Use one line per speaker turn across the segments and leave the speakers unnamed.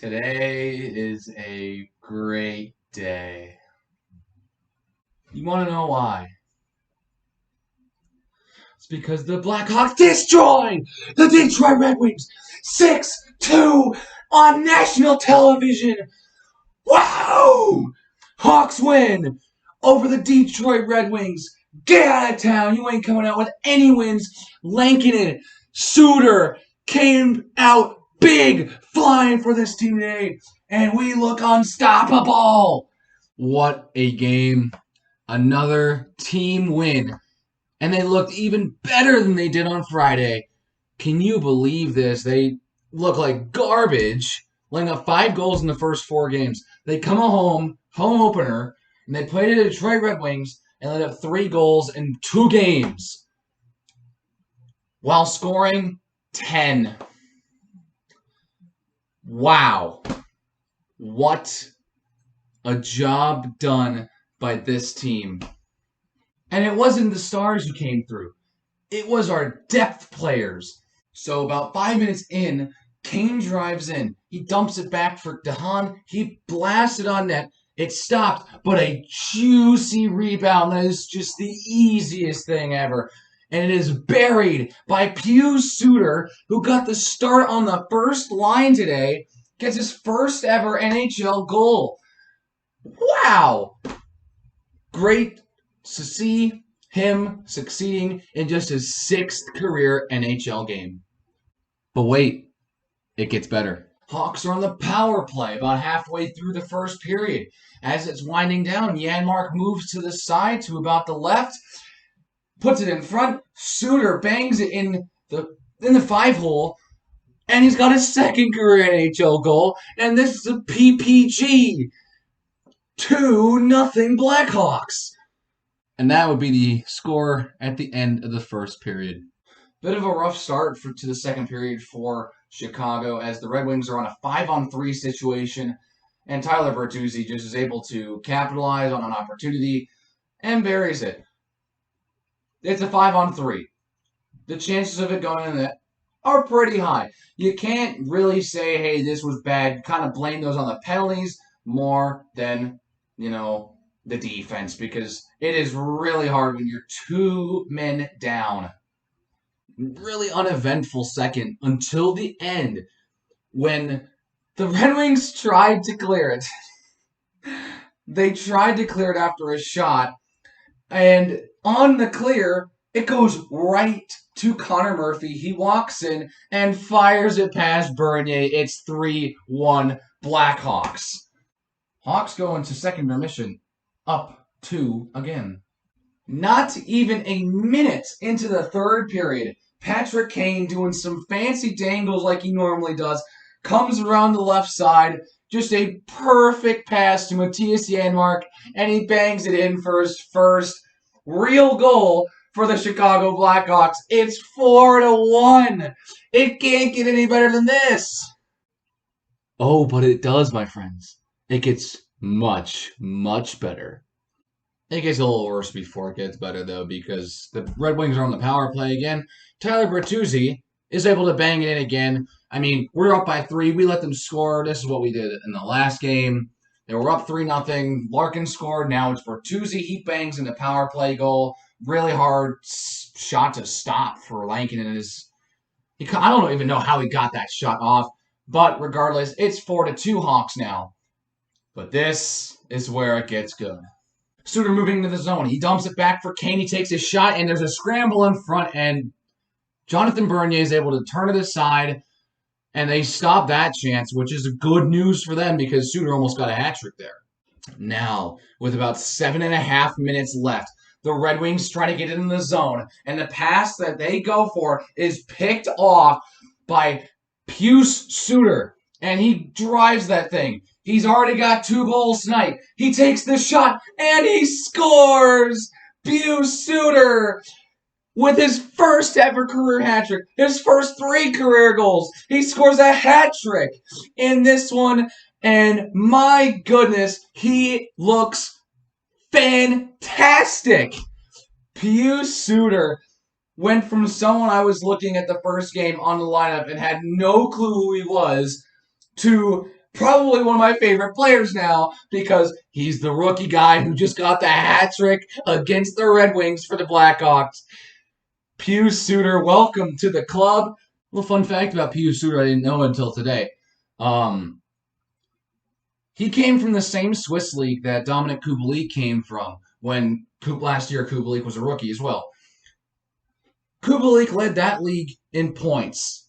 Today is a great day. You want to know why? It's because the Blackhawks destroyed the Detroit Red Wings 6-2 on national television. Wow! Hawks win over the Detroit Red Wings. Get out of town. You ain't coming out with any wins. Lankinen, Suter came out big, flying for this team today, and we look unstoppable. What a game. Another team win. And they looked even better than they did on Friday. Can you believe this? They look like garbage, letting up 5 goals in the first 4 games. They come home opener, and they played the Detroit Red Wings and let up 3 goals in 2 games while scoring 10. Wow. What a job done by this team. And it wasn't the stars who came through. It was our depth players. So about 5 minutes in, Kane drives in. He dumps it back for DeHaan. He blasted on net. It stopped, but a juicy rebound. That is just the easiest thing ever. And it is buried by Pius Suter, who got the start on the first line today, gets his first ever NHL goal. Wow! Great to see him succeeding in just his 6th career NHL game. But wait, it gets better. Hawks are on the power play about halfway through the first period. As it's winding down, Janmark moves to the side to about the left, puts it in front. Suter bangs it in the 5-hole, and he's got his 2nd career NHL goal, and this is a PPG. 2-0 Blackhawks. And that would be the score at the end of the first period. Bit of a rough start to the second period for Chicago, as the Red Wings are on a 5-on-3 situation, and Tyler Bertuzzi just is able to capitalize on an opportunity and buries it. It's a 5-on-3. The chances of it going in the net are pretty high. You can't really say, hey, this was bad. Kind of blame those on the penalties more than, the defense, because it is really hard when you're 2 men down. Really uneventful second until the end when the Red Wings tried to clear it. They tried to clear it after a shot, and on the clear, it goes right to Connor Murphy. He walks in and fires it past Bernier. It's 3-1 Blackhawks. Hawks go into second intermission, up 2 again. Not even a minute into the third period, Patrick Kane, doing some fancy dangles like he normally does, comes around the left side, just a perfect pass to Mattias Janmark, and he bangs it in for his first real goal for the Chicago Blackhawks. It's 4-1. It can't get any better than this. Oh, but it does, my friends. It gets much, much better. It gets a little worse before it gets better, though, because the Red Wings are on the power play again. Tyler Bertuzzi is able to bang it in again. I mean, we're up by 3. We let them score. This is what we did in the last game. They were up 3-0. Larkin scored. Now it's Bertuzzi. He bangs in the power play goal. Really hard shot to stop for Lankinen. I don't even know how he got that shot off. But regardless, it's 4-2 Hawks now. But this is where it gets good. Suter moving into the zone. He dumps it back for Kane. He takes his shot, and there's a scramble in front, and Jonathan Bernier is able to turn it aside, and they stop that chance, which is good news for them because Suter almost got a hat trick there. Now, with about 7.5 minutes left, the Red Wings try to get it in the zone, and the pass that they go for is picked off by Pius Suter, and he drives that thing. He's already got 2 goals tonight. He takes the shot, and he scores! Pius Suter with his first ever career hat trick. His first 3 career goals. He scores a hat trick in this one, and my goodness, he looks fantastic. Pius Suter went from someone I was looking at the first game on the lineup and had no clue who he was to Probably one of my favorite players now because he's the rookie guy who just got the hat trick against the Red Wings for the Blackhawks. Pius Suter, welcome to the club. A little fun fact about Pius Suter I didn't know until today. He came from the same Swiss league that Dominic Kubalik came from when last year Kubalik was a rookie as well. Kubalik led that league in points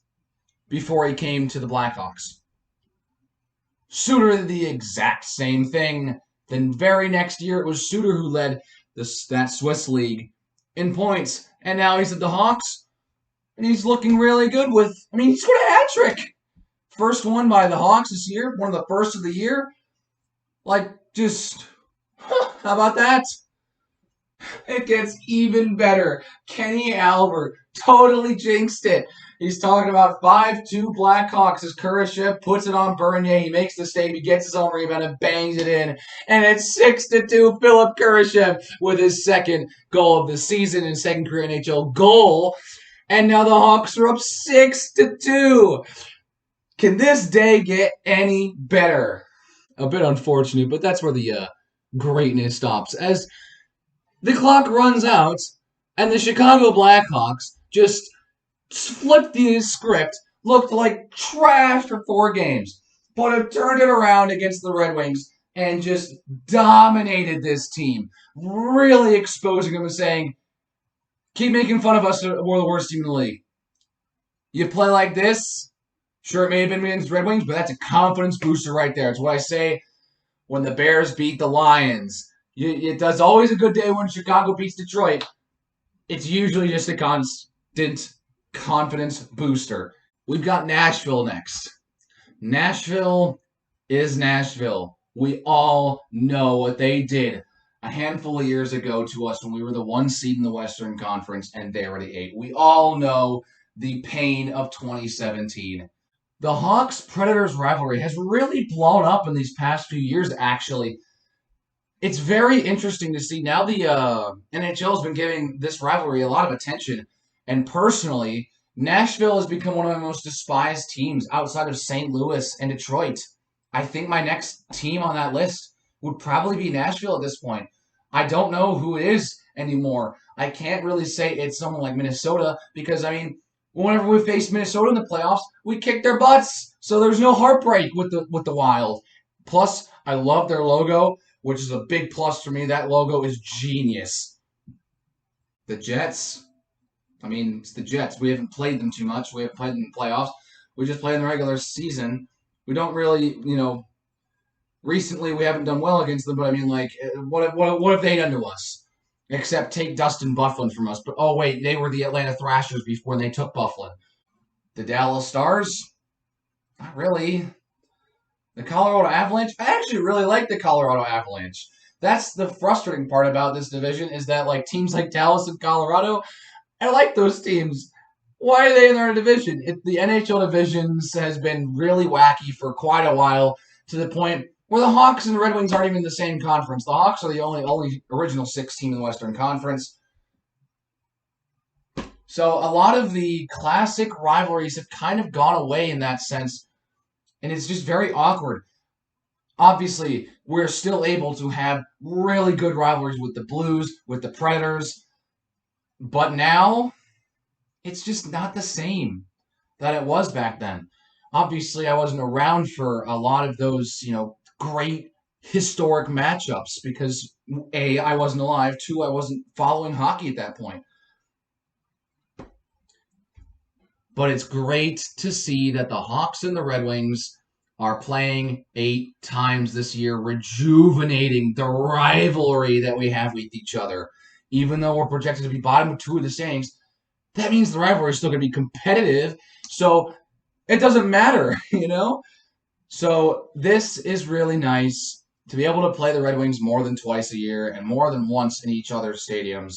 before he came to the Blackhawks. Suter did the exact same thing. Then very next year, it was Suter who led that Swiss league in points. And now he's at the Hawks, and he's looking really good he scored a hat trick. First one by the Hawks this year, one of the first of the year. How about that? It gets even better. Kenny Albert totally jinxed it. He's talking about 5-2 Blackhawks as Kurashev puts it on Bernier. He makes the save. He gets his own rebound and bangs it in. And it's 6-2 Philip Kurashev with his second goal of the season and second career NHL goal. And now the Hawks are up 6-2. Can this day get any better? A bit unfortunate, but that's where the greatness stops. As the clock runs out, and the Chicago Blackhawks just flipped the script, looked like trash for 4 games, but have turned it around against the Red Wings and just dominated this team, really exposing them and saying, keep making fun of us, we're the worst team in the league. You play like this, sure, it may have been against the Red Wings, but that's a confidence booster right there. It's what I say when the Bears beat the Lions. It's always a good day when Chicago beats Detroit. It's usually just a constant confidence booster. We've got Nashville next. Nashville is Nashville. We all know what they did a handful of years ago to us when we were the 1 seed in the Western Conference and they were the 8. We all know the pain of 2017. The Hawks-Predators rivalry has really blown up in these past few years, actually. It's very interesting to see. Now the NHL has been giving this rivalry a lot of attention. And personally, Nashville has become one of my most despised teams outside of St. Louis and Detroit. I think my next team on that list would probably be Nashville at this point. I don't know who it is anymore. I can't really say it's someone like Minnesota because, whenever we faced Minnesota in the playoffs, we kicked their butts. So there's no heartbreak with the Wild. Plus, I love their logo, which is a big plus for me. That logo is genius. The Jets, it's the Jets. We haven't played them too much. We haven't played them in the playoffs. We just play in the regular season. We don't really, recently we haven't done well against them, but what have they done to us? Except take Dustin Byfuglien from us. But, oh, wait, they were the Atlanta Thrashers before they took Byfuglien. The Dallas Stars? Not really. The Colorado Avalanche? I actually really like the Colorado Avalanche. That's the frustrating part about this division is that, teams like Dallas and Colorado, I like those teams. Why are they in our division? The NHL divisions has been really wacky for quite a while to the point where the Hawks and the Red Wings aren't even in the same conference. The Hawks are the only original 6 team in the Western Conference. So a lot of the classic rivalries have kind of gone away in that sense, and it's just very awkward. Obviously, we're still able to have really good rivalries with the Blues, with the Predators, but now it's just not the same that it was back then. Obviously, I wasn't around for a lot of those, great historic matchups because A, I wasn't alive, 2, I wasn't following hockey at that point. But it's great to see that the Hawks and the Red Wings are playing 8 times this year, rejuvenating the rivalry that we have with each other. Even though we're projected to be bottom 2 of the standings, that means the rivalry is still going to be competitive. So it doesn't matter, So this is really nice to be able to play the Red Wings more than twice a year and more than once in each other's stadiums.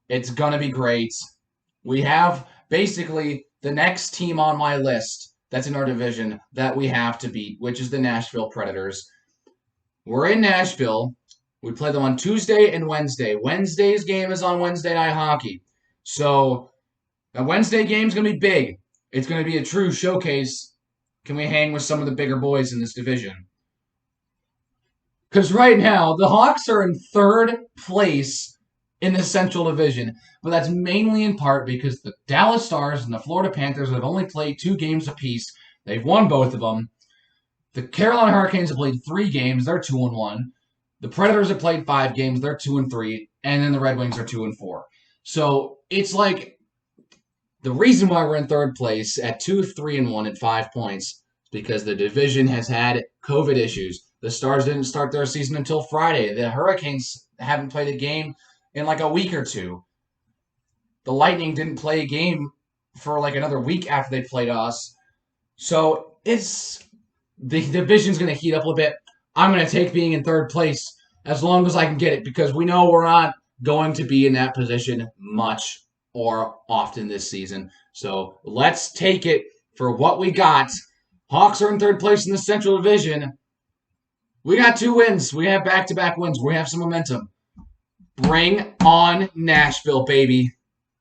It's going to be great. We have basically the next team on my list that's in our division that we have to beat, which is the Nashville Predators. We're in Nashville. We play them on Tuesday and Wednesday. Wednesday's game is on Wednesday Night Hockey. So the Wednesday game is going to be big. It's going to be a true showcase Can we hang with some of the bigger boys in this division? Because right now, the Hawks are in third place in the Central Division, but that's mainly in part because the Dallas Stars and the Florida Panthers have only played 2 games apiece. They've won both of them. The Carolina Hurricanes have played 3 games. They're 2-1. The Predators have played 5 games. They're 2-3. And then the Red Wings are 2-4. So it's like the reason why we're in third place at 2-3-1 at 5 points is because the division has had COVID issues. The Stars didn't start their season until Friday. The Hurricanes haven't played a game in like a week or two. The Lightning didn't play a game for like another week after they played us. So the division's going to heat up a little bit. I'm going to take being in third place as long as I can get it because we know we're not going to be in that position much or often this season. So let's take it for what we got. Hawks are in third place in the Central Division. We got 2 wins. We have back-to-back wins. We have some momentum. Bring on Nashville, baby.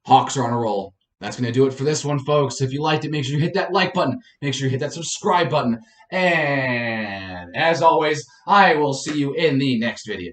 Hawks are on a roll. That's going to do it for this one, folks. If you liked it, make sure you hit that like button. Make sure you hit that subscribe button. And as always, I will see you in the next video.